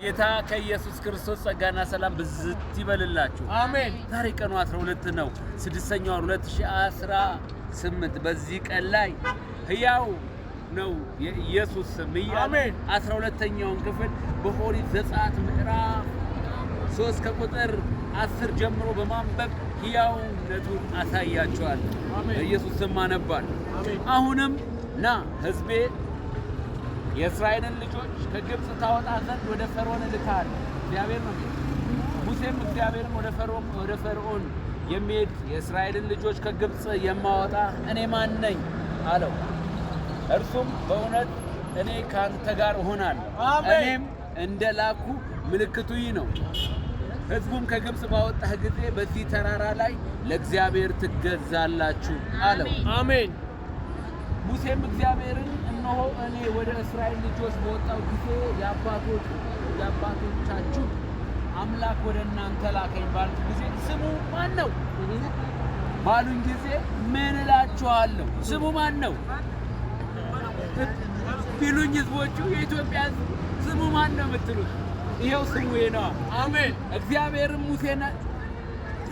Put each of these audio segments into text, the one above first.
ጌታ ከኢየሱስ ክርስቶስ ጸጋና ሰላም ብዝት ይበልላችሁ። አሜን። ዛሬ ቀኑ 12 ነው፣ 6ኛው 2018 በዚህ ቀን ላይ ሕያው ነው የኢየሱስ ስም እያለ 12ኛውን ክፍል በኦሪት ዘጸአት ምዕራፍ 3 ከቁጥር 10 ጀምሮ በማንበብ ሕያውነቱን አሳያቸዋል። በኢየሱስ ስም አነባል። አሁንም ና ሕዝቤ የእስራኤልን ልጆች ከግብጽ ታወጣ ዘንድ ወደ ፈርዖን ልካለሁ። እግዚአብሔር ነው። ሙሴም እግዚአብሔርን ወደ ፈርዖን የሚሄድ የእስራኤልን ልጆች ከግብጽ የማወጣ እኔ ማን ነኝ አለው። እርሱም በእውነት እኔ ካንተ ጋር እሆናለሁ፣ እኔም እንደ ላኩ ምልክቱ ይህ ነው። ሕዝቡም ከግብጽ ባወጣህ ጊዜ በዚህ ተራራ ላይ ለእግዚአብሔር ትገዛላችሁ አለው። አሜን። ሙሴም እግዚአብሔርን እነሆ እኔ ወደ እስራኤል ልጆች በወጣው ጊዜ የአባቶቻችሁ አምላክ ወደ እናንተ ላከኝ ባልኩ ጊዜ ስሙ ማን ነው ባሉኝ ጊዜ ምን እላችኋለሁ? ስሙ ማን ነው ቢሉኝ ሕዝቦቹ የኢትዮጵያ ሕዝብ ስሙ ማን ነው የምትሉት? ይኸው ስሙ ነው። አሜን። እግዚአብሔርም ሙሴን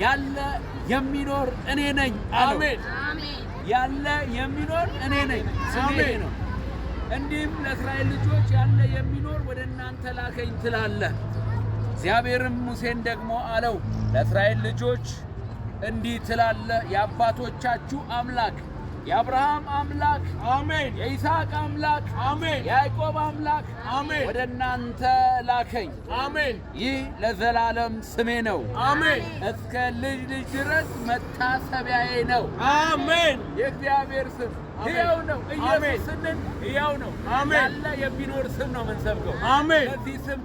ያለ የሚኖር እኔ ነኝ አለው። አሜን። ያለ የሚኖር እኔ ነኝ ስሜ ነው። እንዲህም ለእስራኤል ልጆች ያለ የሚኖር ወደ እናንተ ላከኝ ትላለህ። እግዚአብሔርም ሙሴን ደግሞ አለው ለእስራኤል ልጆች እንዲህ ትላለህ፣ የአባቶቻችሁ አምላክ የአብርሃም አምላክ አሜን፣ የይስሐቅ አምላክ አሜን፣ የያዕቆብ አምላክ አሜን ወደ እናንተ ላከኝ። አሜን። ይህ ለዘላለም ስሜ ነው። አሜን። እስከ ልጅ ልጅ ድረስ መታሰቢያዬ ነው። አሜን። የእግዚአብሔር ስም ሕያው ነው። ኢየሱስ ስንል ሕያው ነው። ያለ የሚኖር ስም ነው የምንሰብከው። አሜን። ለዚህ ስም